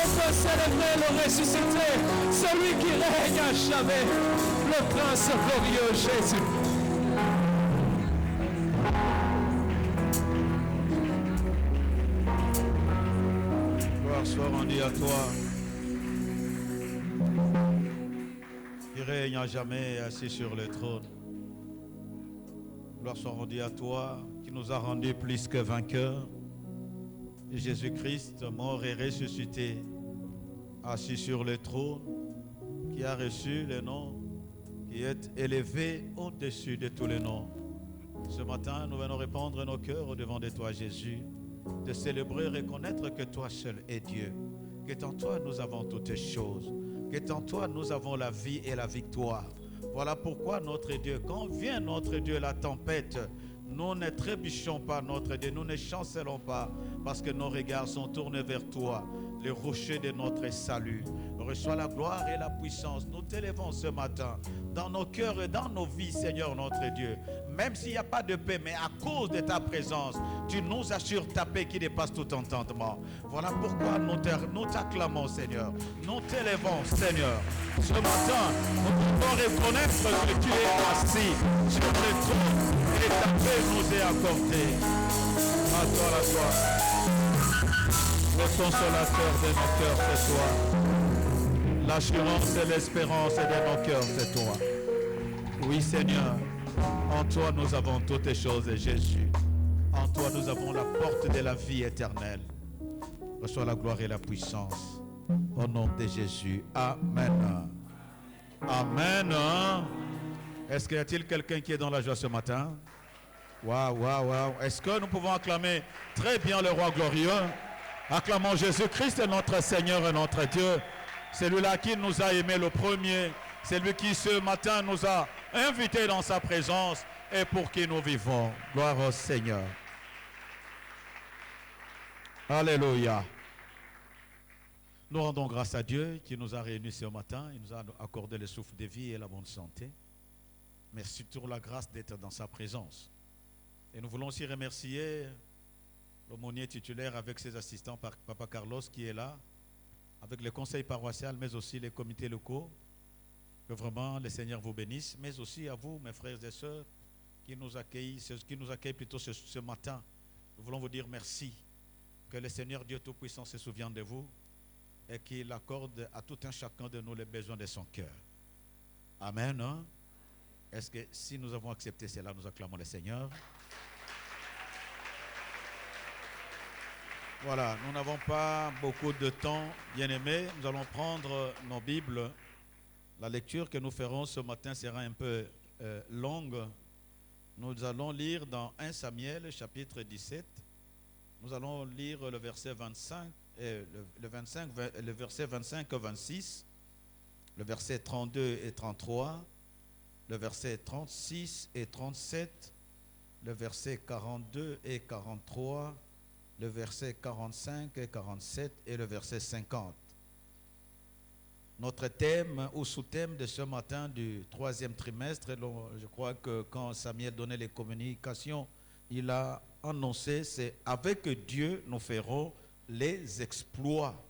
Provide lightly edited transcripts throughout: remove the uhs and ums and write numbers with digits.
qu'on peut célébrer le ressuscité, celui qui règne à jamais, le prince glorieux Jésus. Gloire soit rendue à toi, qui règne à jamais assis sur le trône. Gloire soit rendue à toi, qui nous a rendus plus que vainqueurs. Jésus-Christ, mort et ressuscité, assis sur le trône, qui a reçu le nom, qui est élevé au-dessus de tous les noms. Ce matin, nous venons répandre nos cœurs au devant de toi, Jésus, de célébrer et reconnaître que toi seul es Dieu, qu'en toi nous avons toutes choses, qu'en toi nous avons la vie et la victoire. Voilà pourquoi notre Dieu, quand vient notre Dieu la tempête, nous ne trébuchons pas, notre Dieu, nous ne chancelons pas, parce que nos regards sont tournés vers toi, le rocher de notre salut. Reçois la gloire et la puissance. Nous t'élevons ce matin dans nos cœurs et dans nos vies, Seigneur notre Dieu. Même s'il n'y a pas de paix, mais à cause de ta présence, tu nous assures ta paix qui dépasse tout entendement. Voilà pourquoi nous t'acclamons, Seigneur. Nous t'élevons, Seigneur. Ce matin, nous pouvons reconnaître que tu es assis sur le trône et ta paix nous est accordée. À toi la gloire. Le consolateur de nos cœurs, c'est toi. L'assurance et l'espérance de nos cœurs, c'est toi. Oui, Seigneur, en toi nous avons toutes les choses, Jésus. En toi nous avons la porte de la vie éternelle. Reçois la gloire et la puissance. Au nom de Jésus. Amen. Amen. Est-ce qu'il y a-t-il quelqu'un qui est dans la joie ce matin? Waouh, waouh, waouh. Est-ce que nous pouvons acclamer très bien le roi glorieux? Acclamons Jésus-Christ, notre Seigneur et notre Dieu. Celui-là qui nous a aimés le premier. Celui qui ce matin nous a invités dans sa présence et pour qui nous vivons. Gloire au Seigneur. Alléluia. Nous rendons grâce à Dieu qui nous a réunis ce matin. Il nous a accordé le souffle de vie et la bonne santé. Merci pour la grâce d'être dans sa présence. Et nous voulons aussi remercier l'aumônier titulaire avec ses assistants, Papa Carlos qui est là, avec le conseil paroissial, mais aussi les comités locaux. Que vraiment le Seigneur vous bénisse, mais aussi à vous, mes frères et sœurs, qui nous accueillent plutôt ce matin. Nous voulons vous dire merci. Que le Seigneur Dieu Tout-Puissant se souvienne de vous et qu'il accorde à tout un chacun de nous les besoins de son cœur. Amen. Hein? Est-ce que si nous avons accepté cela, nous acclamons le Seigneur? Voilà, nous n'avons pas beaucoup de temps, bien-aimés. Nous allons prendre nos Bibles. La lecture que nous ferons ce matin sera un peu longue. Nous allons lire dans 1 Samuel, chapitre 17. Nous allons lire le verset 25, le verset 25 à 26, le verset 32 et 33, le verset 36 et 37, le verset 42 et 43, le verset 45 et 47 et le verset 50. Notre thème ou sous-thème de ce matin du 3e trimestre, je crois que quand Samuel donnait les communications, il a annoncé, c'est « Avec Dieu, nous ferons les exploits ».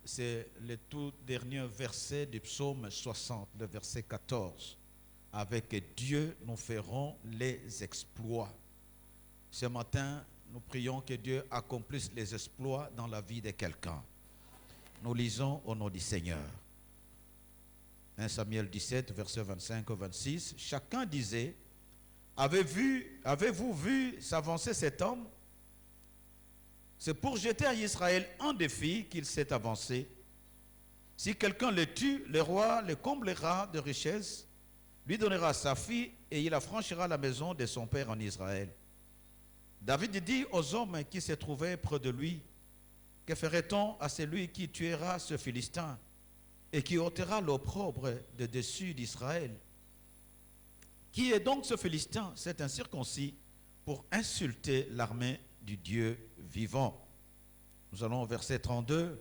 C'est le tout dernier verset du psaume 60, le verset 14. « Avec Dieu, nous ferons les exploits ». Ce matin, nous prions que Dieu accomplisse les exploits dans la vie de quelqu'un. Nous lisons au nom du Seigneur. 1 Samuel 17, verset 25 au 26. Chacun disait, avez-vous vu s'avancer cet homme? C'est pour jeter à Israël un défi qu'il s'est avancé. Si quelqu'un le tue, le roi le comblera de richesses, lui donnera sa fille et il affranchira la maison de son père en Israël. David dit aux hommes qui se trouvaient près de lui, que ferait-on à celui qui tuera ce Philistin et qui ôtera l'opprobre de dessus d'Israël? Qui est donc ce Philistin, cet incirconcis, pour insulter l'armée du Dieu vivant? Nous allons au verset 32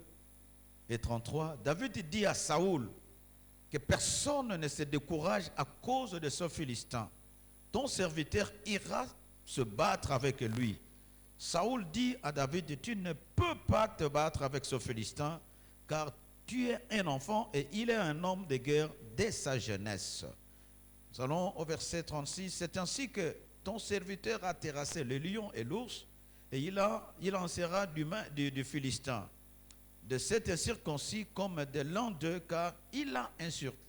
et 33. David dit à Saoul que personne ne se décourage à cause de ce Philistin. Ton serviteur ira se battre avec lui. Saoul dit à David, tu ne peux pas te battre avec ce Philistin, car tu es un enfant et il est un homme de guerre dès sa jeunesse. Nous allons au verset 36. C'est ainsi que ton serviteur a terrassé le lion et l'ours, et il en sera du Philistin, de cet incirconcis comme de l'un d'eux, car il a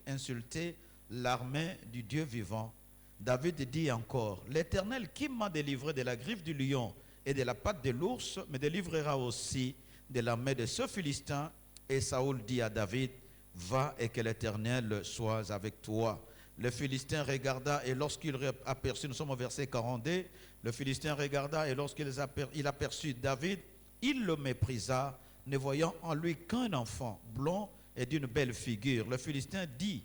insulté l'armée du Dieu vivant. David dit encore, l'Éternel qui m'a délivré de la griffe du lion et de la patte de l'ours, me délivrera aussi de la main de ce Philistin. Et Saoul dit à David, va et que l'Éternel soit avec toi. Le Philistin regarda et lorsqu'il aperçut, nous sommes au verset 42, le Philistin regarda et lorsqu'il aperçut David, il le méprisa, ne voyant en lui qu'un enfant blond et d'une belle figure. Le Philistin dit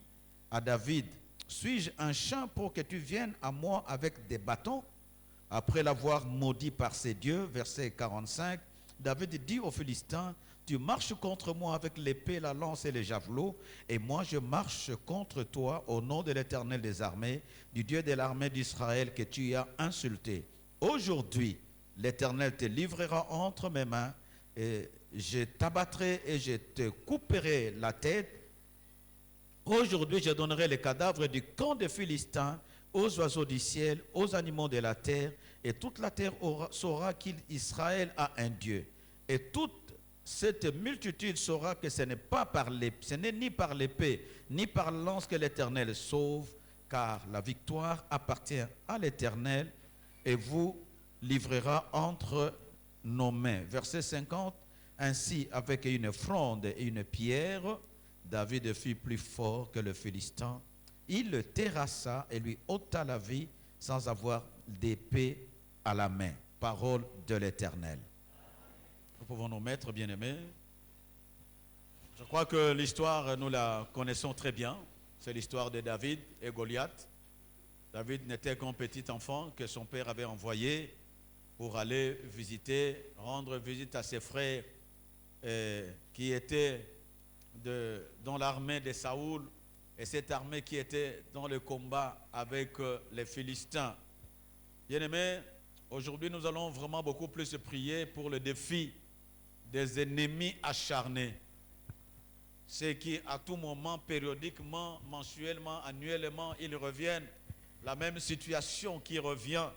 à David, suis-je un chien pour que tu viennes à moi avec des bâtons? Après l'avoir maudit par ses dieux, verset 45, David dit aux Philistins, tu marches contre moi avec l'épée, la lance et les javelots, et moi je marche contre toi au nom de l'Éternel des armées, du Dieu de l'armée d'Israël que tu as insulté. Aujourd'hui, l'Éternel te livrera entre mes mains, et je t'abattrai et je te couperai la tête. Aujourd'hui, je donnerai les cadavres du camp des Philistins aux oiseaux du ciel, aux animaux de la terre, et toute la terre saura qu'Israël a un Dieu. Et toute cette multitude saura que ce n'est ni par l'épée, ni par la lance que l'Éternel sauve, car la victoire appartient à l'Éternel et vous livrera entre nos mains. Verset 50, ainsi avec une fronde et une pierre, David fut plus fort que le Philistin. Il le terrassa et lui ôta la vie sans avoir d'épée à la main. Parole de l'Éternel. Nous pouvons nous mettre, bien-aimés. Je crois que l'histoire, nous la connaissons très bien. C'est l'histoire de David et Goliath. David n'était qu'un petit enfant que son père avait envoyé pour aller rendre visite à ses frères qui étaient dans l'armée de Saoul, et cette armée qui était dans le combat avec les Philistins. Bien-aimés, aujourd'hui nous allons vraiment beaucoup plus prier pour le défi des ennemis acharnés. Ceux qui à tout moment, périodiquement, mensuellement, annuellement, ils reviennent. La même situation qui revient.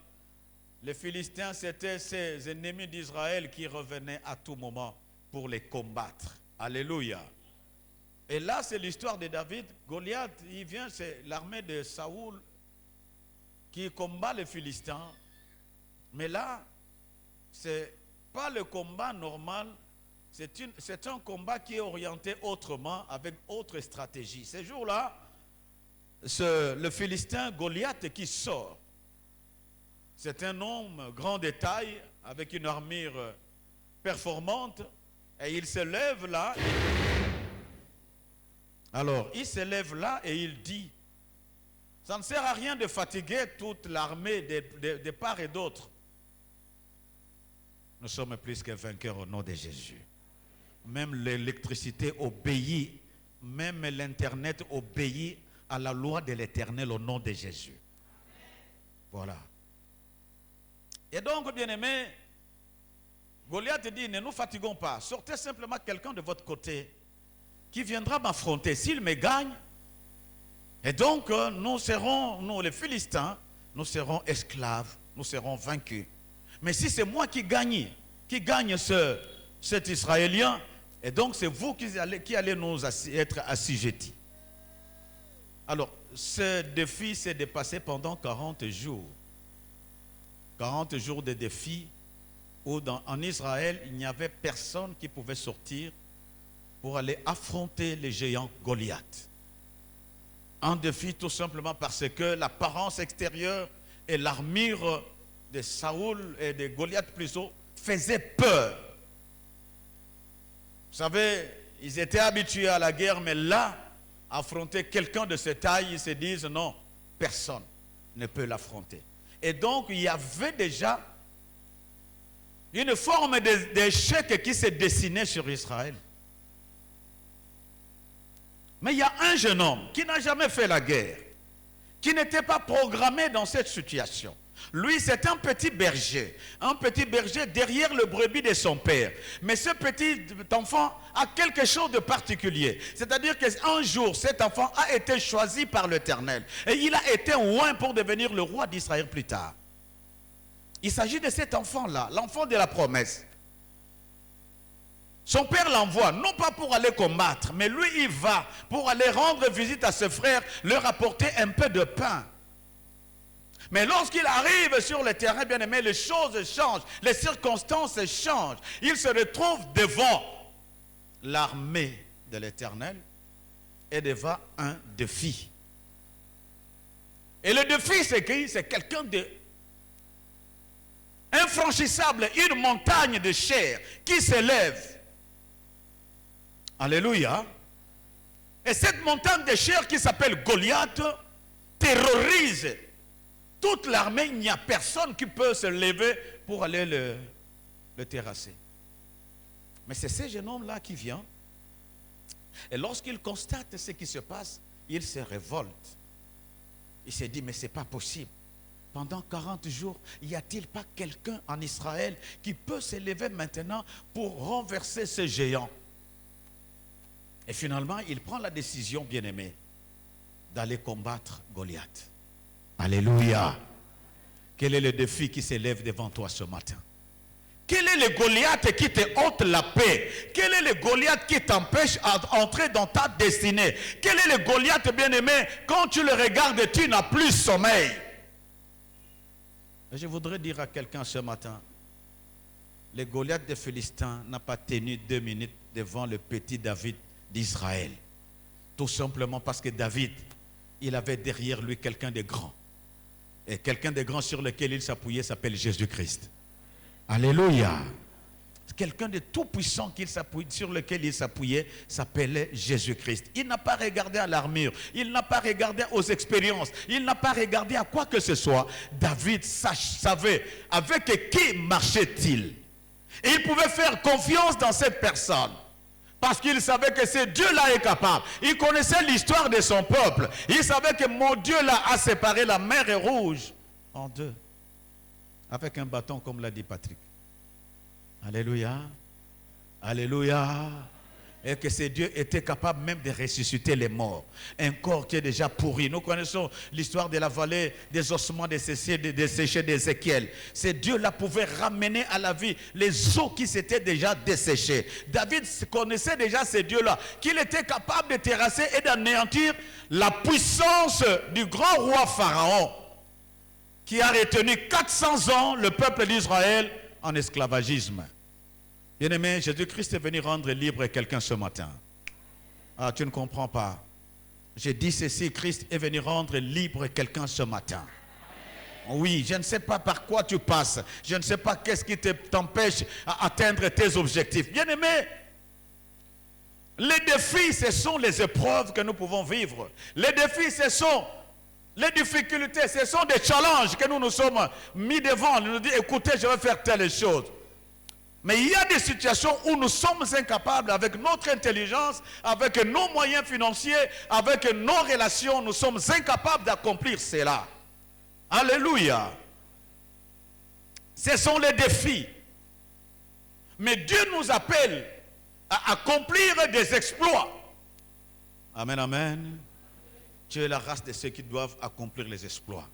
Les Philistins, c'était ces ennemis d'Israël qui revenaient à tout moment pour les combattre. Alléluia. Et là, c'est l'histoire de David. Goliath, il vient, c'est l'armée de Saoul qui combat les Philistins. Mais là, c'est pas le combat normal, c'est un combat qui est orienté autrement, avec autre stratégie. Ces jours-là, le Philistin Goliath qui sort, c'est un homme grand de taille, avec une armure performante, et il se lève là. Alors, il se lève là et il dit, ça ne sert à rien de fatiguer toute l'armée de part et d'autre. Nous sommes plus que vainqueurs au nom de Jésus. Même l'électricité obéit, même l'Internet obéit à la loi de l'Éternel au nom de Jésus. Voilà. Et donc, bien-aimés, Goliath dit, ne nous fatiguons pas. Sortez simplement quelqu'un de votre côté qui viendra m'affronter. S'il me gagne, et donc nous les Philistins, nous serons esclaves, nous serons vaincus. Mais si c'est moi qui gagne cet Israélien, et donc c'est vous qui allez nous être assujettis. Alors, ce défi s'est dépassé pendant 40 jours. 40 jours de défi où en Israël, il n'y avait personne qui pouvait sortir pour aller affronter les géants Goliath. Un défi tout simplement parce que l'apparence extérieure et l'armure de Saoul et de Goliath plutôt faisaient peur. Vous savez, ils étaient habitués à la guerre, mais là, affronter quelqu'un de cette taille, ils se disent non, personne ne peut l'affronter. Et donc, il y avait déjà une forme d'échec qui s'est dessinée sur Israël. Mais il y a un jeune homme qui n'a jamais fait la guerre, qui n'était pas programmé dans cette situation, Lui, c'est un petit berger derrière le brebis de son père. Mais ce petit enfant a quelque chose de particulier. C'est-à-dire qu'un jour, cet enfant a été choisi par l'Éternel. Et il a été oint pour devenir le roi d'Israël plus tard. Il s'agit de cet enfant-là, l'enfant de la promesse. Son père l'envoie, non pas pour aller combattre, mais lui, il va pour aller rendre visite à ses frères, leur apporter un peu de pain. Mais lorsqu'il arrive sur le terrain, bien aimé, les choses changent, les circonstances changent. Il se retrouve devant l'armée de l'Éternel et devant un défi. Et le défi, c'est qui? C'est quelqu'un de infranchissable, une montagne de chair qui s'élève. Alléluia. Et cette montagne de chair qui s'appelle Goliath terrorise toute l'armée. Il n'y a personne qui peut se lever pour aller le terrasser. Mais c'est ce jeune homme-là qui vient. Et lorsqu'il constate ce qui se passe, il se révolte. Il se dit, mais ce n'est pas possible. Pendant 40 jours, y a-t-il pas quelqu'un en Israël qui peut se lever maintenant pour renverser ce géant? Et finalement, il prend la décision, bien-aimé, d'aller combattre Goliath. Alléluia. Quel est le défi qui s'élève devant toi ce matin? Quel est le Goliath qui te ôte la paix? Quel est le Goliath qui t'empêche d'entrer dans ta destinée? Quel est le Goliath, bien-aimé, quand tu le regardes, tu n'as plus sommeil? Et je voudrais dire à quelqu'un ce matin, le Goliath des Philistins n'a pas tenu 2 minutes devant le petit David d'Israël. Tout simplement parce que David, il avait derrière lui quelqu'un de grand. Et quelqu'un de grand sur lequel il s'appuyait s'appelle Jésus-Christ. Alléluia. Quelqu'un de tout puissant sur lequel il s'appuyait s'appelait Jésus-Christ. Il n'a pas regardé à l'armure, il n'a pas regardé aux expériences, il n'a pas regardé à quoi que ce soit. David savait avec qui marchait-il. Et il pouvait faire confiance dans cette personne. Parce qu'il savait que ce Dieu-là est capable. Il connaissait l'histoire de son peuple. Il savait que mon Dieu-là a séparé la mer Rouge en deux. Avec un bâton, comme l'a dit Patrick. Alléluia. Alléluia. Et que ce Dieu était capable même de ressusciter les morts. Un corps qui est déjà pourri. Nous connaissons l'histoire de la vallée des ossements desséchés d'Ézéchiel. Ce Dieu-là pouvait ramener à la vie les os qui s'étaient déjà desséchés. David connaissait déjà ce Dieu-là, qu'il était capable de terrasser et d'anéantir la puissance du grand roi Pharaon, qui a retenu 400 ans le peuple d'Israël en esclavagisme. Bien-aimé, Jésus-Christ est venu rendre libre quelqu'un ce matin. Ah, tu ne comprends pas. J'ai dit ceci, Christ est venu rendre libre quelqu'un ce matin. Oui, je ne sais pas par quoi tu passes. Je ne sais pas qu'est-ce qui t'empêche à atteindre tes objectifs. Bien-aimé, les défis, ce sont les épreuves que nous pouvons vivre. Les défis, ce sont les difficultés, ce sont des challenges que nous nous sommes mis devant. Nous nous disons, écoutez, je vais faire telle chose. Mais il y a des situations où nous sommes incapables, avec notre intelligence, avec nos moyens financiers, avec nos relations, nous sommes incapables d'accomplir cela. Alléluia. Ce sont les défis. Mais Dieu nous appelle à accomplir des exploits. Amen, amen. Tu es la race de ceux qui doivent accomplir les exploits.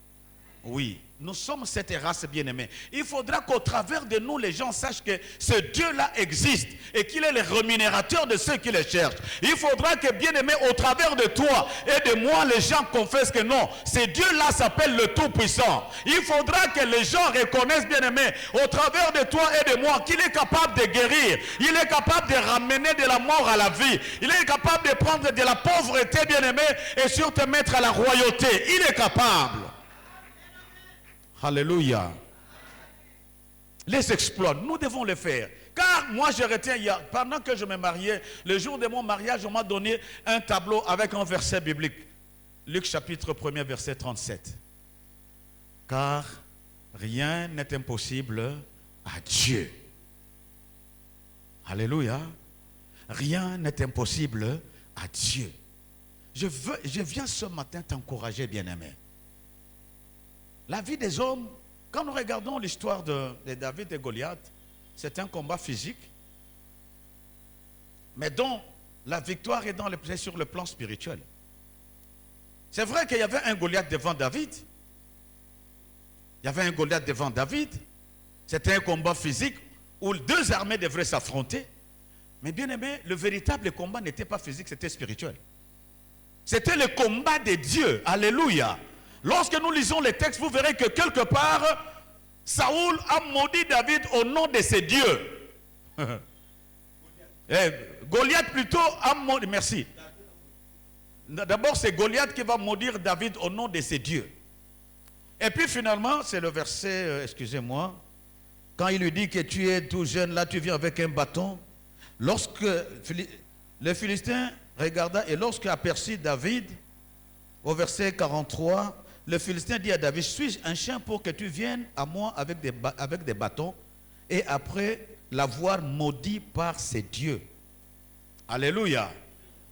Oui, nous sommes cette race bien-aimée. Il faudra qu'au travers de nous, les gens sachent que ce Dieu-là existe et qu'il est le rémunérateur de ceux qui le cherchent. Il faudra que, bien-aimé, au travers de toi et de moi, les gens confessent que non, ce Dieu-là s'appelle le Tout-Puissant. Il faudra que les gens reconnaissent, bien-aimé, au travers de toi et de moi, qu'il est capable de guérir. Il est capable de ramener de la mort à la vie. Il est capable de prendre de la pauvreté, bien-aimé, et sur te mettre à la royauté. Il est capable. Alléluia. Les exploits, nous devons les faire. Car moi, je retiens, pendant que je me mariais, le jour de mon mariage, on m'a donné un tableau avec un verset biblique. Luc chapitre 1er, verset 37. Car rien n'est impossible à Dieu. Alléluia. Rien n'est impossible à Dieu. Je viens ce matin t'encourager, bien-aimé. La vie des hommes Quand nous regardons l'histoire de David et Goliath, c'est un combat physique, mais dont la victoire est sur le plan spirituel. C'est vrai qu'il y avait un Goliath devant David. Il y avait un Goliath devant David. C'était un combat physique où deux armées devraient s'affronter. Mais bien aimé, le véritable combat n'était pas physique, c'était spirituel. C'était le combat de Dieu. Alléluia. Lorsque nous lisons les textes, vous verrez que quelque part, Saoul a maudit David au nom de ses dieux. Goliath plutôt a maudit. Merci. D'abord, c'est Goliath qui va maudire David au nom de ses dieux. Et puis finalement, c'est le verset, excusez-moi, quand il lui dit que tu es tout jeune, là tu viens avec un bâton. Lorsque le Philistin regarda et lorsque aperçut David, au verset 43, le Philistin dit à David, suis-je un chien pour que tu viennes à moi avec des bâtons et après l'avoir maudit par ses dieux. Alléluia.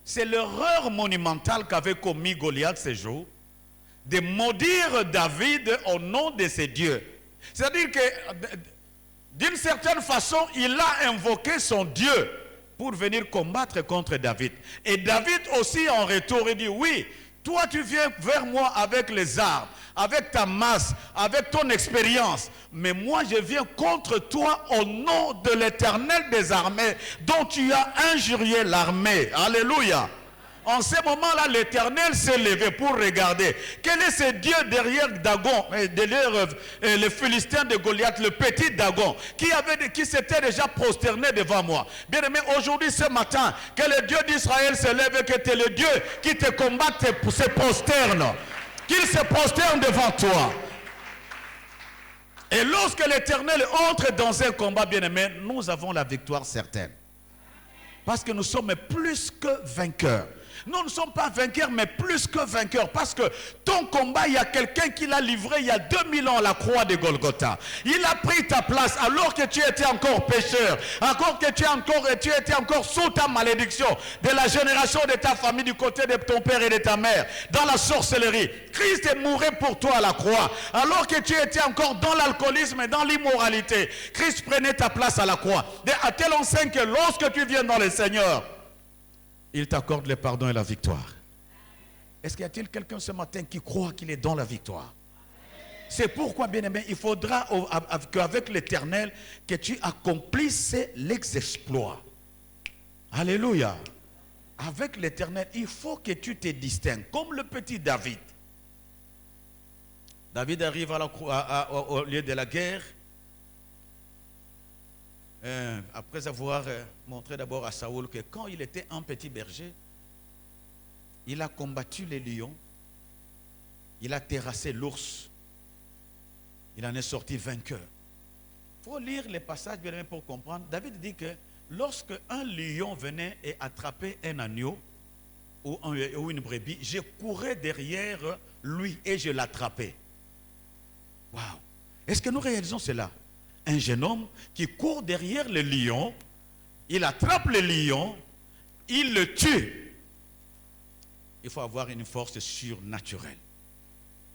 C'est l'erreur monumentale qu'avait commis Goliath ces jours, de maudire David au nom de ses dieux. C'est-à-dire que d'une certaine façon, il a invoqué son Dieu pour venir combattre contre David. Et David aussi en retour, il dit, oui, toi tu viens vers moi avec les armes, avec ta masse, avec ton expérience. Mais moi je viens contre toi au nom de l'Éternel des armées, dont tu as injurié l'armée. Alléluia. En ce moment-là, l'Éternel s'est levé pour regarder. Quel est ce Dieu derrière Dagon, derrière le Philistin de Goliath, le petit Dagon, qui s'était déjà prosterné devant moi. Bien aimé, aujourd'hui, ce matin, que le Dieu d'Israël se lève et que tu es le Dieu qui te combat, se prosterne. Qu'il se prosterne devant toi. Et lorsque l'Éternel entre dans un combat, bien aimé, nous avons la victoire certaine. Parce que nous sommes plus que vainqueurs. Nous ne sommes pas vainqueurs, mais plus que vainqueurs. Parce que ton combat, il y a quelqu'un qui l'a livré il y a 2000 ans à la croix de Golgotha. Il a pris ta place alors que tu étais encore pécheur. Alors que tu étais encore sous ta malédiction de la génération de ta famille, du côté de ton père et de ta mère, dans la sorcellerie. Christ est mouru pour toi à la croix. Alors que tu étais encore dans l'alcoolisme et dans l'immoralité, Christ prenait ta place à la croix. À tel enseigne que lorsque tu viens dans le Seigneur, il t'accorde le pardon et la victoire. Est-ce qu'il y a-t-il quelqu'un ce matin qui croit qu'il est dans la victoire? C'est pourquoi, bien aimé, il faudra qu'avec l'Éternel, que tu accomplisses les exploits. Alléluia. Avec l'Éternel, il faut que tu te distingues, comme le petit David. David arrive au lieu de la guerre. Après avoir montré d'abord à Saoul que quand il était un petit berger, il a combattu les lions, il a terrassé l'ours, il en est sorti vainqueur. Il faut lire les passages bien aimés pour comprendre. David dit que lorsque un lion venait et attrapait un agneau ou une brebis, je courais derrière lui et je l'attrapais. Waouh! Est-ce que nous réalisons cela? Un jeune homme qui court derrière le lion, il attrape le lion, il le tue. Il faut avoir une force surnaturelle.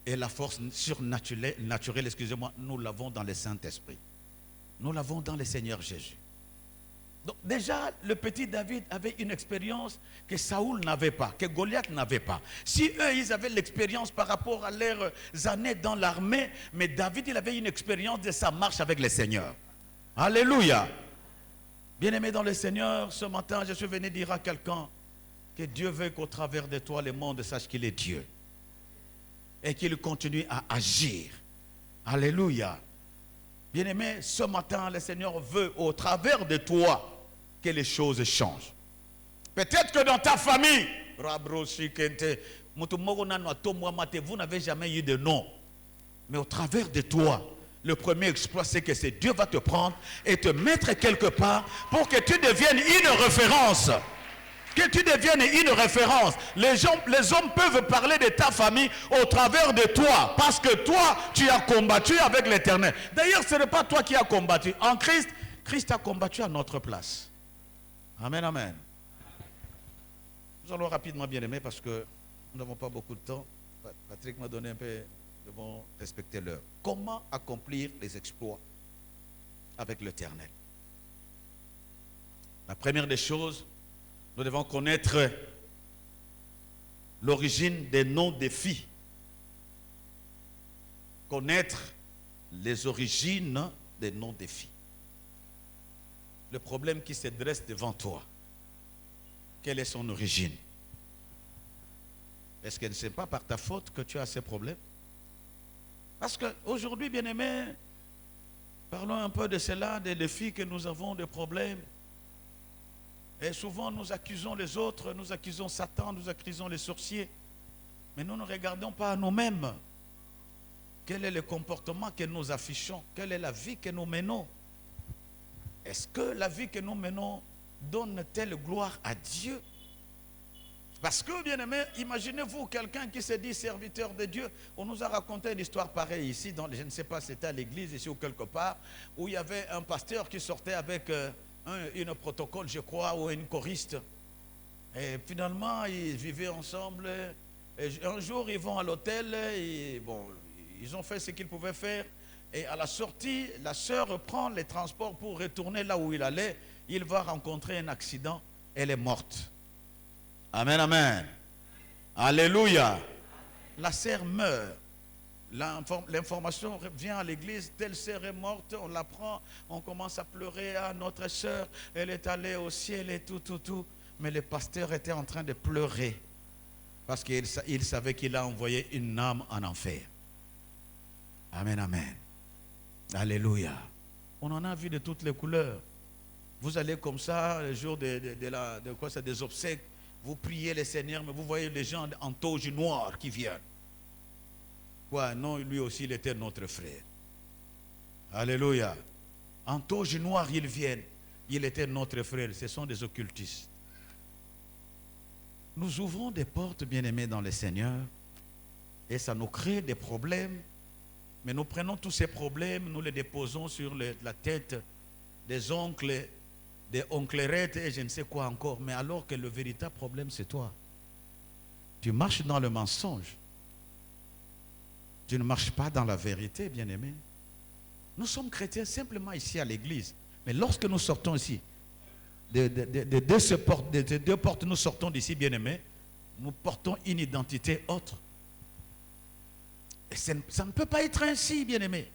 Et la force surnaturelle, excusez-moi, nous l'avons dans le Saint-Esprit. Nous l'avons dans le Seigneur Jésus. Donc déjà, le petit David avait une expérience que Saoul n'avait pas, que Goliath n'avait pas. Si eux, ils avaient l'expérience par rapport à leurs années dans l'armée, mais David, il avait une expérience de sa marche avec le Seigneur. Alléluia. Bien-aimé dans le Seigneur, ce matin, je suis venu dire à quelqu'un que Dieu veut qu'au travers de toi, le monde sache qu'il est Dieu. Et qu'il continue à agir. Alléluia. Bien-aimé, ce matin, le Seigneur veut, au travers de toi, que les choses changent. Peut-être que dans ta famille, vous n'avez jamais eu de nom. Mais au travers de toi, le premier exploit, c'est que Dieu va te prendre et te mettre quelque part pour que tu deviennes une référence. Que tu deviennes une référence. Les hommes peuvent parler de ta famille au travers de toi. Parce que toi, tu as combattu avec l'Éternel. D'ailleurs, ce n'est pas toi qui as combattu. En Christ, Christ a combattu à notre place. Amen, amen. Nous allons rapidement, bien aimé, parce que nous n'avons pas beaucoup de temps. Patrick m'a donné un peu nous devons respecter l'heure. Comment accomplir les exploits avec l'Éternel? La première des choses, nous devons connaître l'origine des non-défis. Connaître les origines des non-défis. Le problème qui se dresse devant toi, quelle est son origine? Est-ce que ce n'est pas par ta faute que tu as ces problèmes? Parce qu'aujourd'hui, bien-aimés, parlons un peu de cela, des défis que nous avons, des problèmes. Et souvent, nous accusons les autres, nous accusons Satan, nous accusons les sorciers. Mais nous ne regardons pas à nous-mêmes. Quel est le comportement que nous affichons? Quelle est la vie que nous menons? Est-ce que la vie que nous menons donne-t-elle gloire à Dieu? Parce que, bien aimé, imaginez-vous quelqu'un qui se dit serviteur de Dieu. On nous a raconté une histoire pareille ici, je ne sais pas si c'était à l'église ici ou quelque part, où il y avait un pasteur qui sortait avec une protocole, je crois, ou une choriste. Et finalement, ils vivaient ensemble. Et un jour, ils vont à l'hôtel, et bon, ils ont fait ce qu'ils pouvaient faire. Et à la sortie, la sœur prend les transports pour retourner là où il allait. Il va rencontrer un accident. Elle est morte. Amen, amen. Alléluia. La sœur meurt. L'information vient à l'église, telle sœur est morte, on la prend, on commence à pleurer. Ah, notre sœur, elle est allée au ciel et tout. Mais le pasteur était en train de pleurer parce qu'il savait qu'il a envoyé une âme en enfer. Amen, amen. Alléluia. On en a vu de toutes les couleurs. Vous allez comme ça, le jour des obsèques, vous priez le Seigneur, mais vous voyez les gens en toge noire qui viennent. Quoi, non, lui aussi, il était notre frère. Alléluia. En toge noire, ils viennent. Il était notre frère. Ce sont des occultistes. Nous ouvrons des portes, bien-aimés, dans le Seigneur, et ça nous crée des problèmes. Mais nous prenons tous ces problèmes, nous les déposons sur la tête des oncles, des onclerettes et je ne sais quoi encore. Mais alors que le véritable problème, c'est toi. Tu marches dans le mensonge. Tu ne marches pas dans la vérité, bien-aimé. Nous sommes chrétiens simplement ici à l'église. Mais lorsque nous sortons ici, de deux portes, nous sortons d'ici, bien-aimé, nous portons une identité autre. Et ça ne peut pas être ainsi, bien-aimé.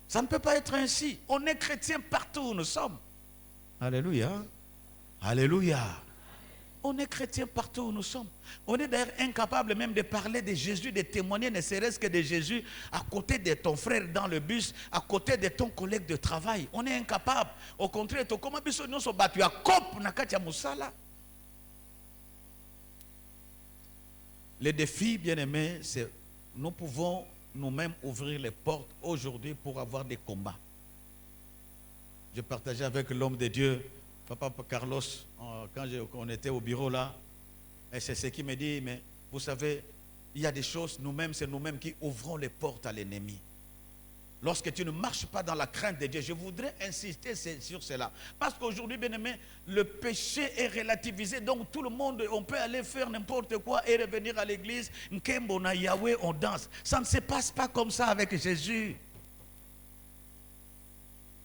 Ça ne peut pas être ainsi. On est chrétien partout où nous sommes. Alléluia. Alléluia. On est chrétien partout où nous sommes. On est d'ailleurs incapable même de parler de Jésus, de témoigner ne serait-ce que de Jésus à côté de ton frère dans le bus, à côté de ton collègue de travail. On est incapable. Au contraire, comment nous sommes battus à cop nakatia musala. Les défis, bien-aimés, c'est nous pouvons nous-mêmes ouvrir les portes aujourd'hui pour avoir des combats. Je partageais avec l'homme de Dieu, Papa Carlos, quand on était au bureau là, et c'est ce qu'il me dit, mais vous savez, il y a des choses, nous-mêmes, c'est nous-mêmes qui ouvrons les portes à l'ennemi. Lorsque tu ne marches pas dans la crainte de Dieu, je voudrais insister sur cela. Parce qu'aujourd'hui, bien aimé, le péché est relativisé. Donc tout le monde, on peut aller faire n'importe quoi et revenir à l'église. Nkembona Yahweh, on danse. Ça ne se passe pas comme ça avec Jésus.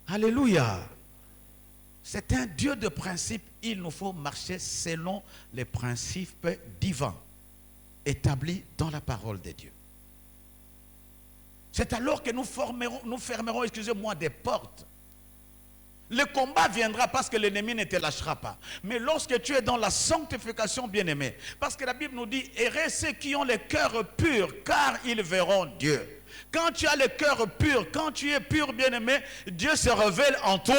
Alléluia. C'est un Dieu de principe. Il nous faut marcher selon les principes divins établis dans la parole de Dieu. C'est alors que nous fermerons, excusez-moi, des portes. Le combat viendra parce que l'ennemi ne te lâchera pas. Mais lorsque tu es dans la sanctification, bien-aimé, parce que la Bible nous dit, heureux ceux qui ont le cœur pur, car ils verront Dieu. Quand tu as le cœur pur, quand tu es pur, bien-aimé, Dieu se révèle en toi.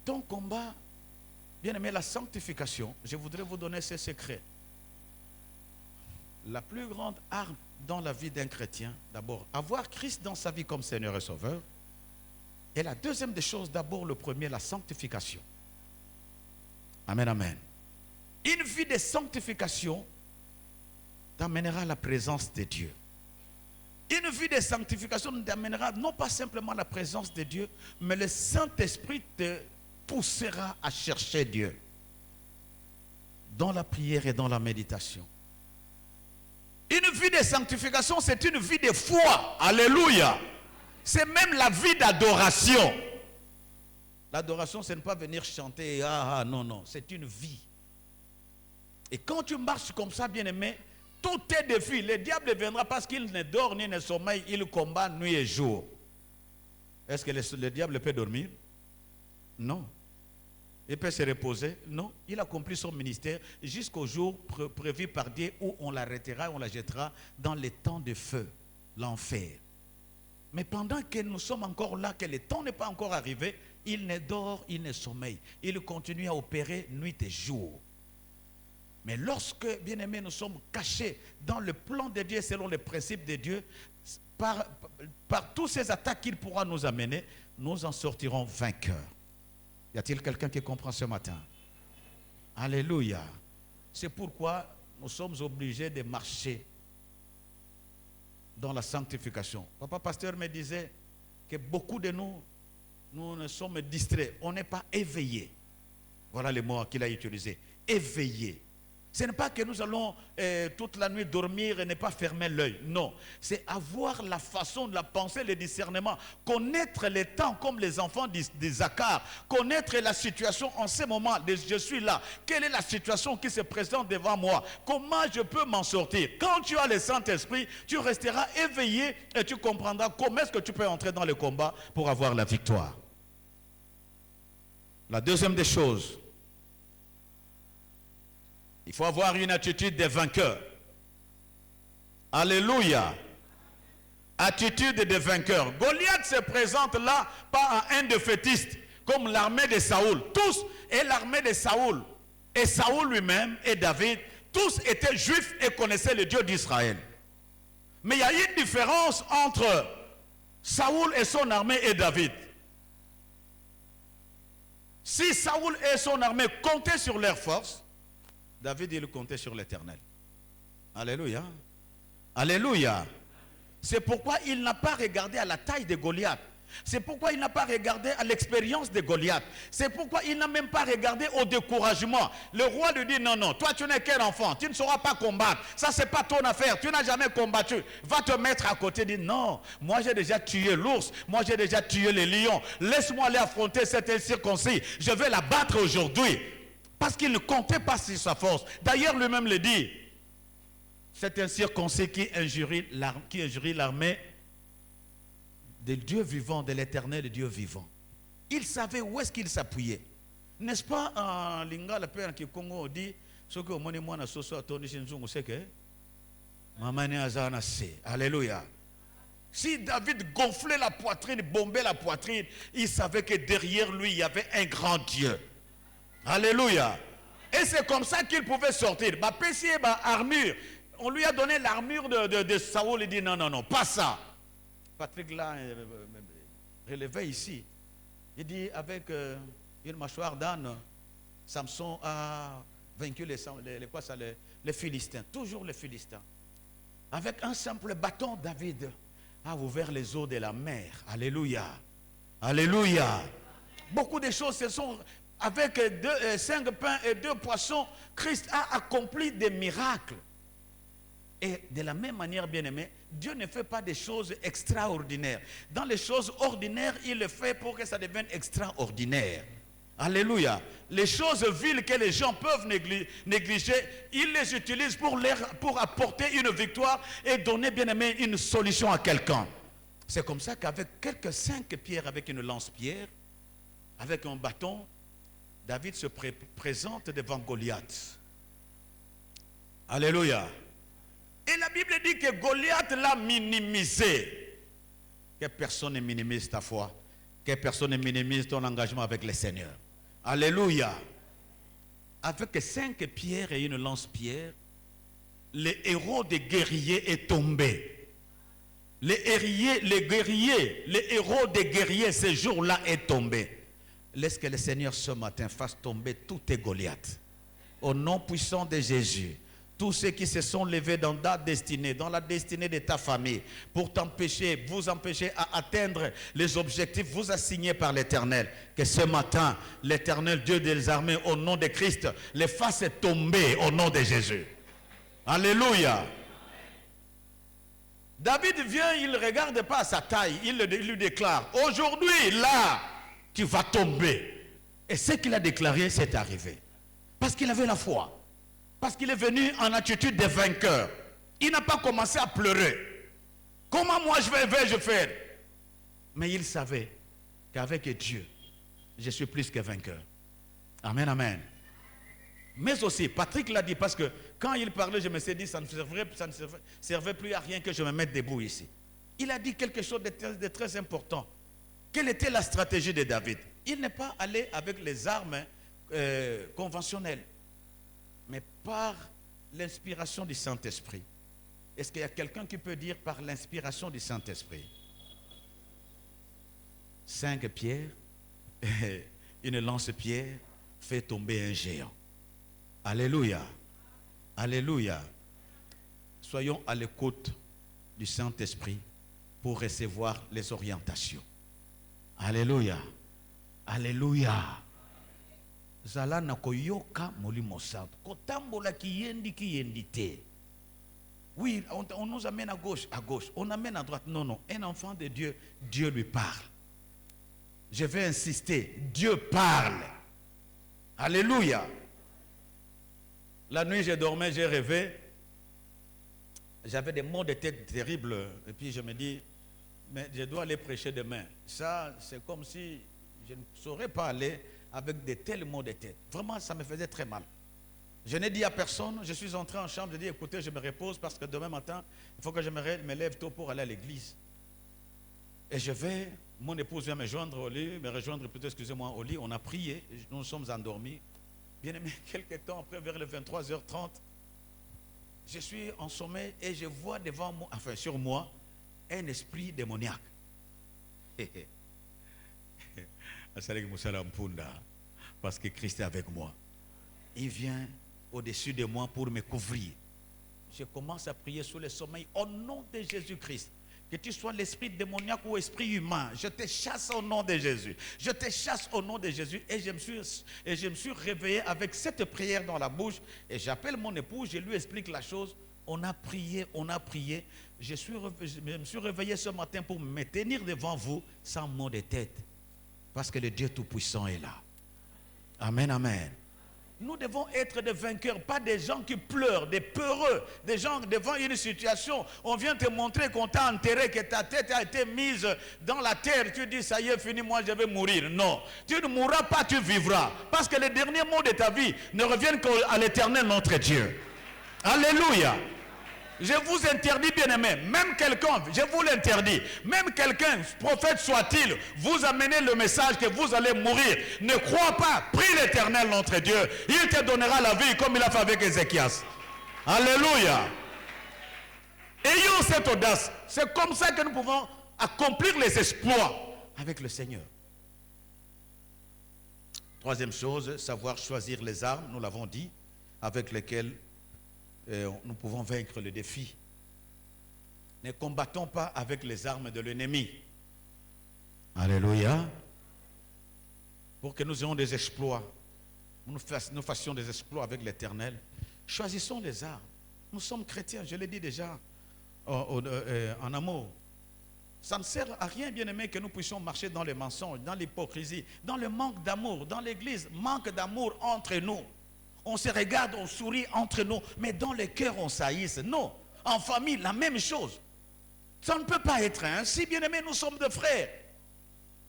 Ton combat, bien-aimé, la sanctification, je voudrais vous donner ce secret. La plus grande arme dans la vie d'un chrétien, d'abord, avoir Christ dans sa vie comme Seigneur et Sauveur. Et la deuxième des choses, d'abord, le premier, la sanctification. Amen, amen. Une vie de sanctification t'amènera à la présence de Dieu. Une vie de sanctification t'amènera non pas simplement à la présence de Dieu, mais le Saint-Esprit te poussera à chercher Dieu. dans la prière et dans la méditation. Une vie de sanctification, c'est une vie de foi. Alléluia. C'est même la vie d'adoration. L'adoration, c'est ne pas venir chanter, non, non, c'est une vie. Et quand tu marches comme ça, bien-aimé, tout est défi. Le diable viendra parce qu'il ne dort ni ne sommeille, il combat nuit et jour. Est-ce que le diable peut dormir? Non. Il peut se reposer? Non. Il accomplit son ministère jusqu'au jour prévu par Dieu où on l'arrêtera, on la jettera dans les temps de feu, l'enfer. Mais pendant que nous sommes encore là, que le temps n'est pas encore arrivé, il ne dort, il ne sommeille. Il continue à opérer nuit et jour. Mais lorsque, bien-aimés, nous sommes cachés dans le plan de Dieu, selon les principes de Dieu, par tous ces attaques qu'il pourra nous amener, nous en sortirons vainqueurs. Y a-t-il quelqu'un qui comprend ce matin? Alléluia. C'est pourquoi nous sommes obligés de marcher dans la sanctification. Papa pasteur me disait que beaucoup de nous ne sommes distraits. On n'est pas éveillés. Voilà les mots qu'il a utilisés. Éveillés. Ce n'est pas que nous allons toute la nuit dormir et ne pas fermer l'œil. Non. C'est avoir la façon de la pensée, le discernement. Connaître les temps comme les enfants d'Isaacar. Connaître la situation en ce moment. Je suis là. Quelle est la situation qui se présente devant moi? Comment je peux m'en sortir? Quand tu as le Saint-Esprit, tu resteras éveillé et tu comprendras comment est-ce que tu peux entrer dans le combat pour avoir la victoire. La deuxième des choses, il faut avoir une attitude de vainqueur. Alléluia. Attitude de vainqueur. Goliath se présente là pas un défaitiste comme l'armée de Saoul. Tous et l'armée de Saoul. Et Saoul lui-même et David, tous étaient juifs et connaissaient le Dieu d'Israël. Mais il y a une différence entre Saoul et son armée et David. Si Saoul et son armée comptaient sur leurs forces, David, il comptait sur l'Éternel. Alléluia. Alléluia. C'est pourquoi il n'a pas regardé à la taille de Goliath. C'est pourquoi il n'a pas regardé à l'expérience de Goliath. C'est pourquoi il n'a même pas regardé au découragement. Le roi lui dit, non, non, toi tu n'es qu'un enfant, tu ne sauras pas combattre. Ça, c'est pas ton affaire, tu n'as jamais combattu. Va te mettre à côté, dit, non, moi j'ai déjà tué l'ours, moi j'ai déjà tué les lions. Laisse-moi aller affronter cette incirconcis. Je vais la battre aujourd'hui. Parce qu'il ne comptait pas sur sa force. D'ailleurs, lui-même le dit. C'est un circoncis qui injurie l'armée de Dieu vivant, de l'Éternel Dieu vivant. Il savait où est-ce qu'il s'appuyait. N'est-ce pas en lingala père qui Congo dit ce que moni mwana soso atoni shinzungu seke mamani azana se. Alléluia. Si David gonflait la poitrine, bombait la poitrine, il savait que derrière lui il y avait un grand Dieu. Alléluia. Et c'est comme ça qu'il pouvait sortir. Armure. On lui a donné l'armure de Saoul. Il dit non, non, non, pas ça. Patrick là, relevé ici. Il dit avec une mâchoire d'âne, Samson a vaincu les Philistins. Toujours les Philistins. Avec un simple bâton, David a ouvert les eaux de la mer. Alléluia. Alléluia. Beaucoup de choses se sont... Avec 5 pains et 2 poissons, Christ a accompli des miracles. Et de la même manière, bien-aimé, Dieu ne fait pas des choses extraordinaires. Dans les choses ordinaires, il le fait pour que ça devienne extraordinaire. Alléluia. Les choses viles que les gens peuvent négliger, il les utilise pour apporter une victoire et donner, bien-aimé, une solution à quelqu'un. C'est comme ça qu'avec quelques 5 pierres, avec une lance-pierre, avec un bâton, David se présente devant Goliath. Alléluia. Et la Bible dit que Goliath l'a minimisé. Que personne ne minimise ta foi. Que personne ne minimise ton engagement avec le Seigneur. Alléluia. Avec 5 pierres et une lance-pierre, le héros des guerriers est tombé. Le héros des guerriers ce jour-là est tombé. Laisse que le Seigneur ce matin fasse tomber tous tes Goliaths. Au nom puissant de Jésus, tous ceux qui se sont levés dans ta destinée, dans la destinée de ta famille, pour t'empêcher, vous empêcher à atteindre les objectifs vous assignés par l'Éternel. Que ce matin, l'Éternel Dieu des armées, au nom de Christ, les fasse tomber au nom de Jésus. Alléluia. David vient, il ne regarde pas sa taille, il lui déclare, aujourd'hui, là, tu vas tomber. Et ce qu'il a déclaré, c'est arrivé. Parce qu'il avait la foi. Parce qu'il est venu en attitude de vainqueur. Il n'a pas commencé à pleurer. Comment moi vais-je faire? Mais il savait qu'avec Dieu, je suis plus que vainqueur. Amen, amen. Mais aussi, Patrick l'a dit, parce que quand il parlait, je me suis dit, ça ne servait plus à rien que je me mette debout ici. Il a dit quelque chose de très important. Quelle était la stratégie de David? Il n'est pas allé avec les armes conventionnelles, mais par l'inspiration du Saint-Esprit. Est-ce qu'il y a quelqu'un qui peut dire par l'inspiration du Saint-Esprit? 5 pierres, une lance-pierre fait tomber un géant. Alléluia. Alléluia. Soyons à l'écoute du Saint-Esprit pour recevoir les orientations. Alléluia. Alléluia. Zala na koyoka molimo santo. Kotambola kiyendi te. Oui, on nous amène à gauche, on amène à droite. Non, non. Un enfant de Dieu, Dieu lui parle. Je vais insister, Dieu parle. Alléluia. La nuit, je dormais, j'ai rêvé. J'avais des maux de tête terribles. Et puis je me dis, mais je dois aller prêcher demain. Ça, c'est comme si je ne saurais pas aller avec de tels maux de tête. Vraiment, ça me faisait très mal. Je n'ai dit à personne, je suis entré en chambre, j'ai dit, écoutez, je me repose parce que demain matin, il faut que je me lève tôt pour aller à l'église. Et je vais, mon épouse vient me joindre au lit, me rejoindre plutôt, excusez-moi, au lit. On a prié, nous sommes endormis. Bien aimé, quelques temps après, vers les 23h30, je suis en sommeil et je vois devant moi, enfin sur moi, un esprit démoniaque. Parce que Christ est avec moi. Il vient au-dessus de moi pour me couvrir. Je commence à prier sous le sommeil au nom de Jésus-Christ. Que tu sois l'esprit démoniaque ou esprit humain, je te chasse au nom de Jésus. Je te chasse au nom de Jésus. Et je me suis réveillé avec cette prière dans la bouche. Et j'appelle mon épouse, je lui explique la chose. On a prié, on a prié. Je me suis réveillé ce matin pour me tenir devant vous sans mot de tête. Parce que le Dieu Tout-Puissant est là. Amen, amen. Nous devons être des vainqueurs, pas des gens qui pleurent, des peureux, des gens devant une situation. On vient te montrer qu'on t'a enterré, que ta tête a été mise dans la terre. Tu dis, ça y est, fini, moi je vais mourir. Non, tu ne mourras pas, tu vivras. Parce que les derniers mots de ta vie ne reviennent qu'à l'Éternel notre Dieu. Alléluia. Je vous interdis, bien-aimés, même quelqu'un, je vous l'interdis, même quelqu'un, prophète soit-il, vous amenez le message que vous allez mourir. Ne crois pas, prie l'Éternel notre Dieu. Il te donnera la vie comme il a fait avec Ézéchias. Alléluia. Ayons cette audace. C'est comme ça que nous pouvons accomplir les exploits avec le Seigneur. Troisième chose, savoir choisir les armes, nous l'avons dit, avec lesquelles nous pouvons vaincre le défi. Ne combattons pas avec les armes de l'ennemi. Alléluia. Pour que nous ayons des exploits, nous fassions des exploits avec l'Éternel, choisissons les armes. Nous sommes chrétiens, je l'ai dit déjà en amour. Ça ne sert à rien, bien-aimé, que nous puissions marcher dans les mensonges, dans l'hypocrisie, dans le manque d'amour. Dans l'église, manque d'amour entre nous. On se regarde, on sourit entre nous, mais dans le cœur, on s'haïsse. Non, en famille, la même chose. Ça ne peut pas être ainsi, bien-aimés, nous sommes des frères.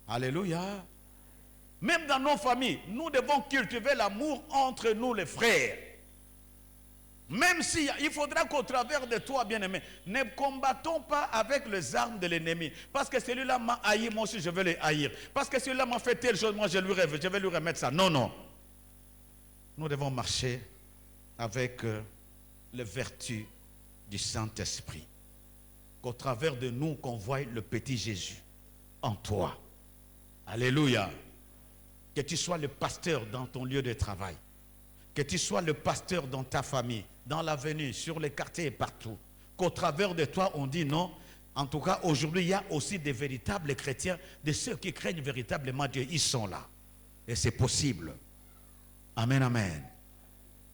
Alléluia. Même dans nos familles, nous devons cultiver l'amour entre nous, les frères. Même si il faudra qu'au travers de toi, bien-aimé, ne combattons pas avec les armes de l'ennemi. Parce que celui-là m'a haï, moi aussi je vais le haïr. Parce que celui-là m'a fait telle chose, moi je vais lui remettre ça. Non, non. Nous devons marcher avec les vertus du Saint-Esprit. Qu'au travers de nous, qu'on voie le petit Jésus en toi. Alléluia. Que tu sois le pasteur dans ton lieu de travail. Que tu sois le pasteur dans ta famille, dans l'avenue, sur les quartiers et partout, qu'au travers de toi, on dit non. En tout cas, aujourd'hui, il y a aussi des véritables chrétiens, de ceux qui craignent véritablement Dieu. Ils sont là. Et c'est possible. Amen, amen.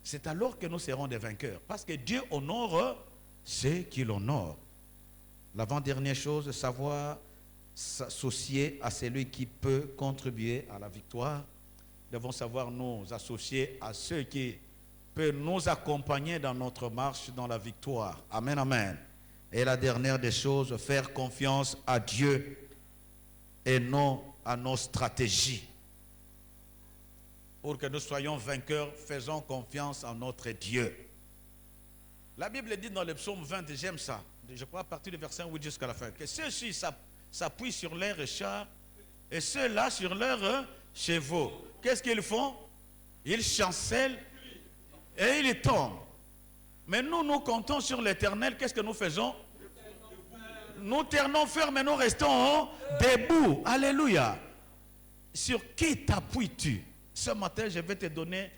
C'est alors que nous serons des vainqueurs. Parce que Dieu honore ceux qui l'honorent. L'avant-dernière chose, savoir s'associer à celui qui peut contribuer à la victoire. Nous devons savoir nous associer à ceux qui peuvent nous accompagner dans notre marche dans la victoire. Amen, amen. Et la dernière des choses, faire confiance à Dieu et non à nos stratégies. Pour que nous soyons vainqueurs, faisons confiance en notre Dieu. La Bible dit dans le psaume 20, j'aime ça, je crois à partir du verset 8 jusqu'à la fin, que ceux-ci s'appuient sur leurs chars et ceux-là sur leurs chevaux. Qu'est-ce qu'ils font? Ils chancellent et ils tombent. Mais nous comptons sur l'Éternel. Qu'est-ce que nous faisons? Nous tenons ferme et nous restons debout. Alléluia. Sur qui t'appuies-tu? Ce matin, je vais te donner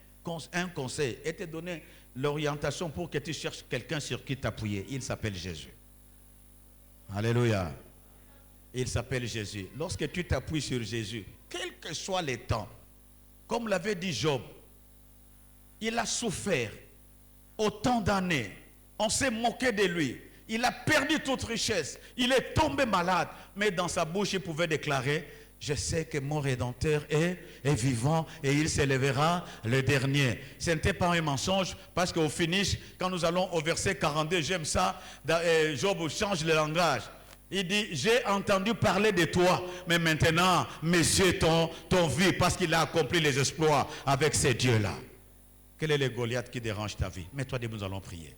un conseil et te donner l'orientation pour que tu cherches quelqu'un sur qui t'appuyer. Il s'appelle Jésus. Alléluia. Il s'appelle Jésus. Lorsque tu t'appuies sur Jésus, quels que soient les temps, comme l'avait dit Job, il a souffert autant d'années. On s'est moqué de lui. Il a perdu toute richesse. Il est tombé malade. Mais dans sa bouche, il pouvait déclarer: je sais que mon Rédempteur est vivant et il s'élèvera le dernier. Ce n'était pas un mensonge, parce qu'au finish, quand nous allons au verset 42, j'aime ça, Job change le langage. Il dit: j'ai entendu parler de toi, mais maintenant mes yeux t'ont vu, parce qu'il a accompli les exploits avec ces dieux-là. Quel est le Goliath qui dérange ta vie? Mets-toi debout, nous allons prier.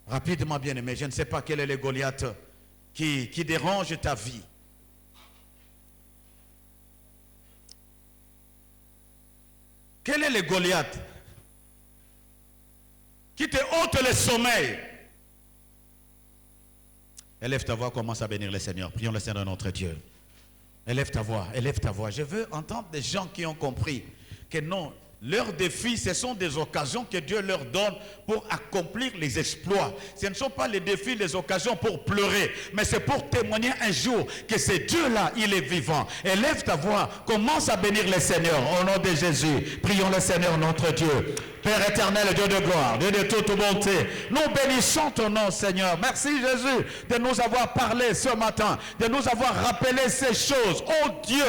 Rapidement, bien-aimé, je ne sais pas quel est le Goliath qui dérange ta vie. Quel est le Goliath qui te ôte le sommeil? Élève ta voix, commence à bénir le Seigneur. Prions le Seigneur notre Dieu. Élève ta voix, élève ta voix. Je veux entendre des gens qui ont compris que non, leurs défis, ce sont des occasions que Dieu leur donne pour accomplir les exploits. Ce ne sont pas les défis, les occasions pour pleurer, mais c'est pour témoigner un jour que ce Dieu-là, il est vivant. Élève ta voix, commence à bénir le Seigneur au nom de Jésus. Prions le Seigneur notre Dieu. Père éternel, Dieu de gloire, Dieu de toute bonté, nous bénissons ton nom, Seigneur. Merci Jésus de nous avoir parlé ce matin, de nous avoir rappelé ces choses. Oh Dieu,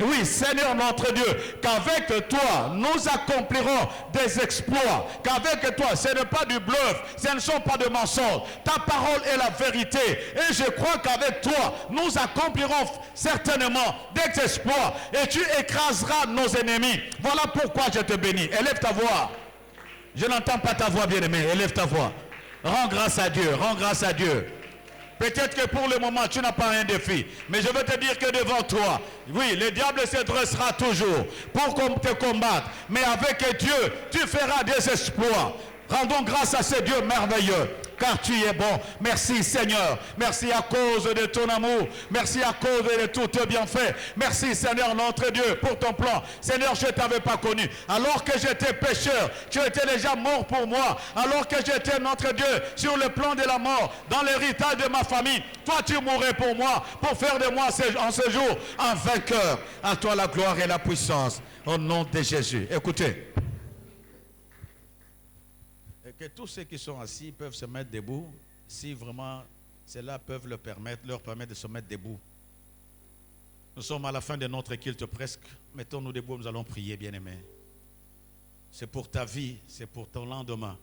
oui Seigneur notre Dieu, qu'avec toi nous accomplirons des exploits, qu'avec toi ce n'est pas du bluff, ce ne sont pas de mensonges. Ta parole est la vérité et je crois qu'avec toi nous accomplirons certainement des exploits et tu écraseras nos ennemis. Voilà pourquoi je te bénis. Élève ta voix. Je n'entends pas ta voix, bien-aimé. Élève ta voix. Rends grâce à Dieu. Rends grâce à Dieu. Peut-être que pour le moment, tu n'as pas un défi. Mais je veux te dire que devant toi, oui, le diable se dressera toujours pour te combattre. Mais avec Dieu, tu feras des exploits. Rendons grâce à ce Dieu merveilleux, car tu es bon. Merci Seigneur. Merci à cause de ton amour. Merci à cause de tous tes bienfaits. Merci Seigneur notre Dieu pour ton plan. Seigneur, je ne t'avais pas connu. Alors que j'étais pécheur, tu étais déjà mort pour moi. Alors que j'étais notre Dieu sur le plan de la mort, dans l'héritage de ma famille, toi tu mourrais pour moi, pour faire de moi en ce jour un vainqueur. À toi la gloire et la puissance. Au nom de Jésus. Écoutez. Que tous ceux qui sont assis peuvent se mettre debout, si vraiment cela peut leur permettre de se mettre debout. Nous sommes à la fin de notre culte presque. Mettons-nous debout, nous allons prier, bien-aimés. C'est pour ta vie, c'est pour ton lendemain.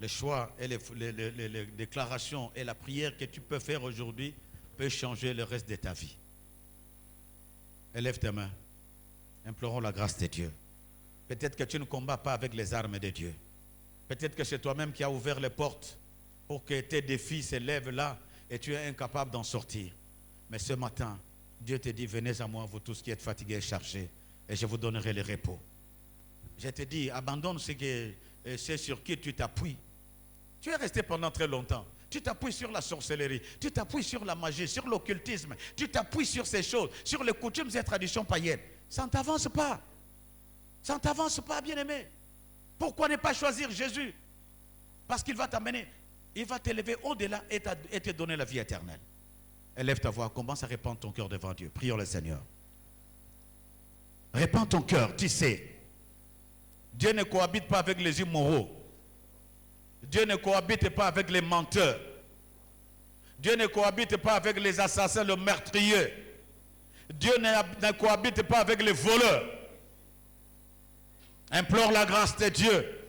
Les choix et les déclarations et la prière que tu peux faire aujourd'hui peut changer le reste de ta vie. Élève tes mains. Implorons la grâce de Dieu. Peut-être que tu ne combats pas avec les armes de Dieu. Peut-être que c'est toi-même qui as ouvert les portes pour que tes défis s'élèvent là et tu es incapable d'en sortir. Mais ce matin, Dieu te dit: venez à moi, vous tous qui êtes fatigués et chargés, et je vous donnerai le repos. Je te dis, abandonne c'est sur qui tu t'appuies. Tu es resté pendant très longtemps. Tu t'appuies sur la sorcellerie, tu t'appuies sur la magie, sur l'occultisme, tu t'appuies sur ces choses, sur les coutumes et traditions païennes. Ça ne t'avance pas. Ça ne t'avance pas, bien-aimé. Pourquoi ne pas choisir Jésus? Parce qu'il va t'amener, il va t'élever au-delà et te donner la vie éternelle. Élève ta voix, commence à répandre ton cœur devant Dieu. Prions le Seigneur. Répands ton cœur, tu sais. Dieu ne cohabite pas avec les immoraux. Dieu ne cohabite pas avec les menteurs. Dieu ne cohabite pas avec les assassins, les meurtriers. Dieu ne cohabite pas avec les voleurs. Implore la grâce de Dieu.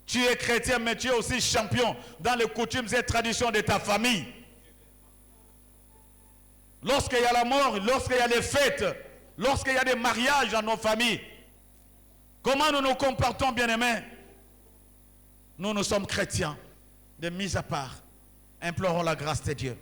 Tu es chrétien, mais tu es aussi champion dans les coutumes et traditions de ta famille. Lorsqu'il y a la mort, lorsqu'il y a les fêtes, lorsqu'il y a des mariages dans nos familles, comment nous nous comportons, bien-aimés? Nous sommes chrétiens, de mise à part. Implorons la grâce de Dieu.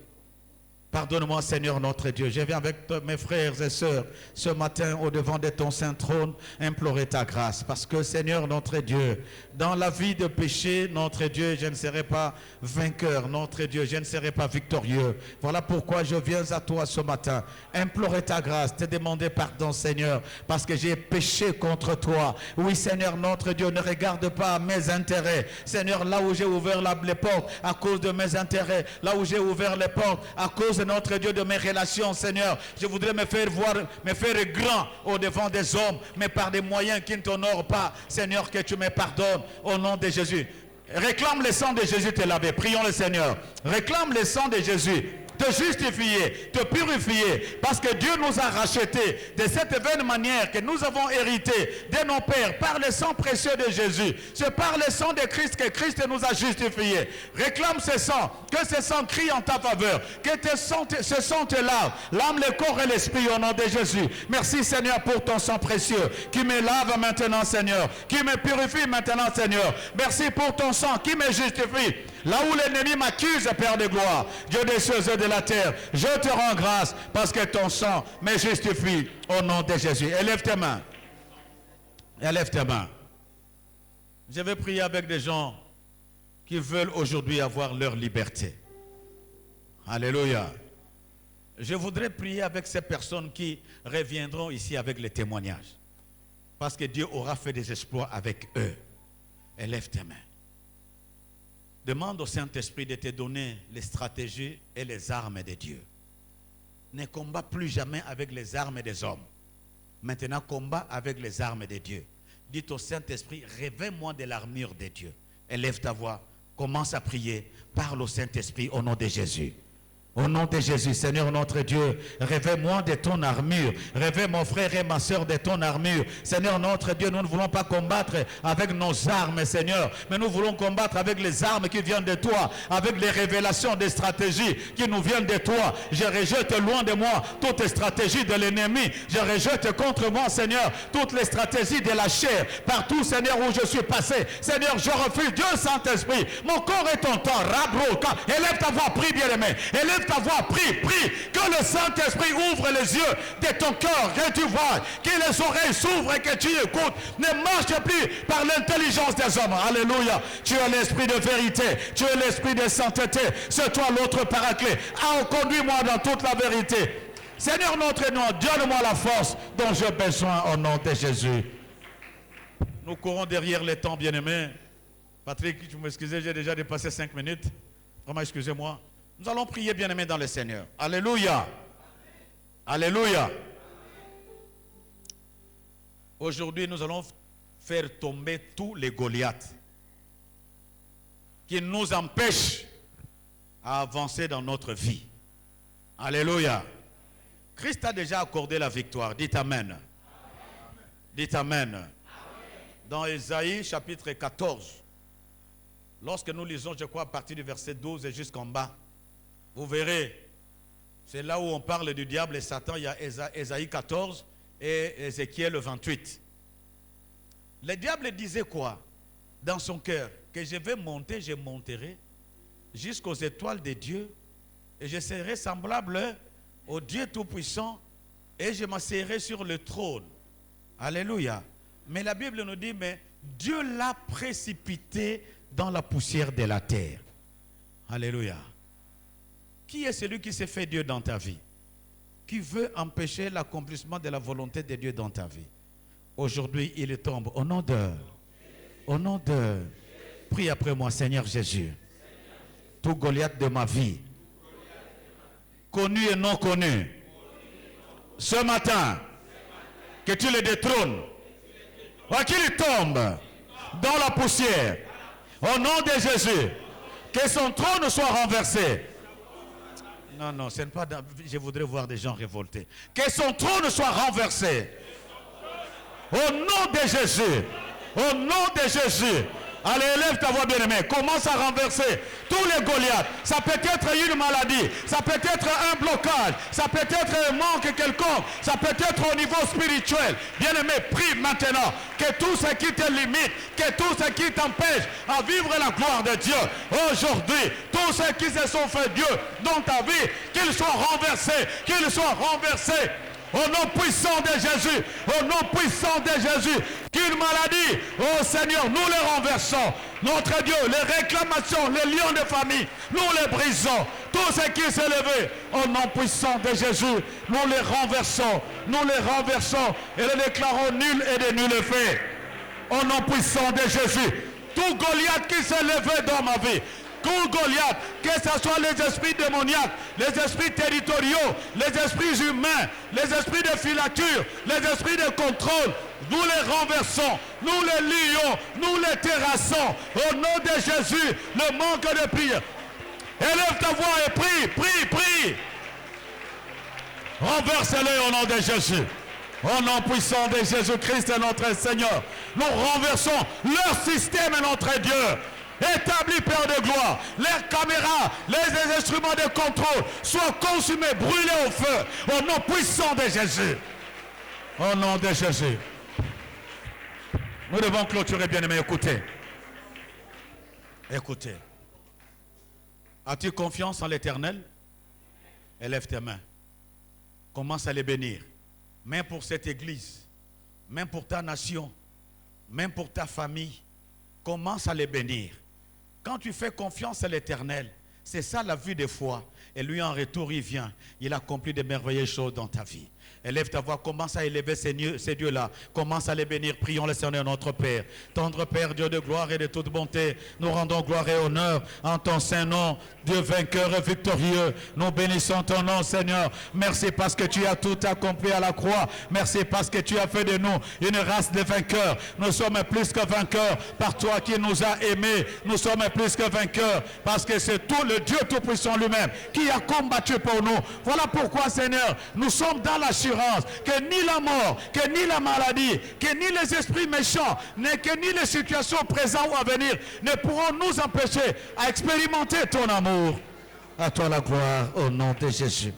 Pardonne-moi, Seigneur notre Dieu. Je viens avec mes frères et sœurs ce matin au devant de ton saint trône implorer ta grâce. Parce que, Seigneur notre Dieu, dans la vie de péché, notre Dieu, je ne serai pas vainqueur. Notre Dieu, je ne serai pas victorieux. Voilà pourquoi je viens à toi ce matin. Implorer ta grâce, te demander pardon, Seigneur, parce que j'ai péché contre toi. Oui, Seigneur notre Dieu, ne regarde pas à mes intérêts. Seigneur, là où j'ai ouvert les portes à cause de mes intérêts, là où j'ai ouvert les portes à cause de notre Dieu, de mes relations, Seigneur, je voudrais me faire voir, me faire grand au devant des hommes, mais par des moyens qui ne t'honorent pas. Seigneur, que tu me pardonnes au nom de Jésus. Réclame le sang de Jésus te laver. Prions le Seigneur. Réclame le sang de Jésus te justifier, te purifier, parce que Dieu nous a rachetés de cette vaine manière que nous avons hérité de nos pères par le sang précieux de Jésus. C'est par le sang de Christ que Christ nous a justifiés. Réclame ce sang, que ce sang crie en ta faveur, que ce sang te lave, l'âme, le corps et l'esprit au nom de Jésus. Merci Seigneur pour ton sang précieux qui me lave maintenant Seigneur, qui me purifie maintenant Seigneur. Merci pour ton sang qui me justifie. Là où l'ennemi m'accuse, Père de gloire, Dieu des cieux et de la terre, je te rends grâce parce que ton sang me justifie au nom de Jésus. Élève tes mains. Élève tes mains. Je vais prier avec des gens qui veulent aujourd'hui avoir leur liberté. Alléluia. Je voudrais prier avec ces personnes qui reviendront ici avec les témoignages. Parce que Dieu aura fait des exploits avec eux. Élève tes mains. Demande au Saint-Esprit de te donner les stratégies et les armes de Dieu. Ne combat plus jamais avec les armes des hommes. Maintenant, combat avec les armes de Dieu. Dites au Saint-Esprit, réveille-moi de l'armure de Dieu. Élève ta voix, commence à prier, parle au Saint-Esprit au nom de Jésus. Au nom de Jésus, Seigneur notre Dieu, réveille-moi de ton armure. Réveille mon frère et ma soeur de ton armure. Seigneur notre Dieu, nous ne voulons pas combattre avec nos armes, Seigneur, mais nous voulons combattre avec les armes qui viennent de toi, avec les révélations des stratégies qui nous viennent de toi. Je rejette loin de moi toutes les stratégies de l'ennemi. Je rejette contre moi, Seigneur, toutes les stratégies de la chair. Partout, Seigneur, où je suis passé, Seigneur, je refuse. Dieu Saint-Esprit, mon corps est ton temps. Rabroka, élève ta voix, prie bien-aimé. Élève ta voix, prie, prie, que le Saint-Esprit ouvre les yeux de ton cœur, que tu vois, que les oreilles s'ouvrent et que tu écoutes. Ne marche plus par l'intelligence des hommes. Alléluia. Tu es l'esprit de vérité, tu es l'esprit de sainteté. C'est toi l'autre paraclet. Conduis-moi dans toute la vérité. Seigneur notre nom, donne-moi la force dont j'ai besoin au nom de Jésus. Nous courons derrière les temps, bien-aimés. Patrick, tu m'excuses, j'ai déjà dépassé 5 minutes. Vraiment, excusez-moi. Nous allons prier, bien-aimés, dans le Seigneur. Alléluia. Alléluia. Aujourd'hui, nous allons faire tomber tous les Goliaths qui nous empêchent à avancer dans notre vie. Alléluia. Christ a déjà accordé la victoire. Dites Amen. Dites Amen. Dans Ésaïe, chapitre 14, lorsque nous lisons, je crois, à partir du verset 12 et jusqu'en bas, vous verrez, c'est là où on parle du diable et Satan. Il y a Ésaïe 14 et Ézéchiel 28. Le diable disait quoi dans son cœur? Que je vais monter, je monterai jusqu'aux étoiles de Dieu et je serai semblable au Dieu Tout-Puissant et je m'asserai sur le trône. Alléluia. Mais la Bible nous dit, mais Dieu l'a précipité dans la poussière de la terre. Alléluia. Qui est celui qui s'est fait Dieu dans ta vie? Qui veut empêcher l'accomplissement de la volonté de Dieu dans ta vie? Aujourd'hui, il tombe au nom de... Au nom de... Prie après moi, Seigneur Jésus. Tout Goliath de ma vie, connu et non connu, ce matin, que tu le détrônes, qu'il tombe dans la poussière. Au nom de Jésus, que son trône soit renversé. Non, non, ce n'est pas... Je voudrais voir des gens révoltés. Que son trône soit renversé. Au nom de Jésus. Au nom de Jésus. Allez, élève ta voix bien-aimée. Commence à renverser tous les Goliaths. Ça peut être une maladie. Ça peut être un blocage. Ça peut être un manque quelconque. Ça peut être au niveau spirituel. Bien-aimé, prie maintenant que tout ce qui te limite, que tout ce qui t'empêche à vivre la gloire de Dieu, aujourd'hui, tous ceux qui se sont fait Dieu dans ta vie, qu'ils soient renversés, qu'ils soient renversés. Au nom puissant de Jésus, au nom puissant de Jésus, qu'une maladie, oh Seigneur, nous les renversons. Notre Dieu, les réclamations, les lions de famille, nous les brisons. Tout ce qui s'est levé, au nom puissant de Jésus, nous les renversons et les déclarons nuls et de nuls effets. Au nom puissant de Jésus, tout Goliath qui s'est levé dans ma vie, tout Goliath, que ce soit les esprits démoniaques, les esprits territoriaux, les esprits humains, les esprits de filature, les esprits de contrôle, nous les renversons, nous les lions, nous les terrassons. Au nom de Jésus, le manque de prière. Élève ta voix et prie, prie, prie. Renverse-les au nom de Jésus. Au nom puissant de Jésus-Christ et notre Seigneur, nous renversons leur système et notre Dieu. Établis, Père de gloire, les caméras, les instruments de contrôle soient consumés, brûlés au feu, au nom puissant de Jésus. Au nom de Jésus. Nous devons clôturer, bien-aimés. Écoutez. Écoutez. As-tu confiance en l'Éternel? Élève tes mains. Commence à les bénir. Même pour cette église, même pour ta nation, même pour ta famille. Commence à les bénir. Quand tu fais confiance à l'Éternel, c'est ça la vue de foi. Et lui en retour, il vient. Il accomplit de merveilleuses choses dans ta vie. Élève ta voix, commence à élever ces dieux-là. Commence à les bénir. Prions le Seigneur notre Père. Tendre Père, Dieu de gloire et de toute bonté, nous rendons gloire et honneur en ton saint nom. Dieu vainqueur et victorieux, nous bénissons ton nom, Seigneur. Merci parce que tu as tout accompli à la croix. Merci parce que tu as fait de nous une race de vainqueurs. Nous sommes plus que vainqueurs par toi qui nous as aimés. Nous sommes plus que vainqueurs parce que c'est tout le Dieu Tout-Puissant lui-même qui a combattu pour nous. Voilà pourquoi, Seigneur, nous sommes dans l'assurance que ni la mort, que ni la maladie, que ni les esprits méchants, que ni les situations présentes ou à venir ne pourront nous empêcher à expérimenter ton amour. À toi la gloire au nom de Jésus.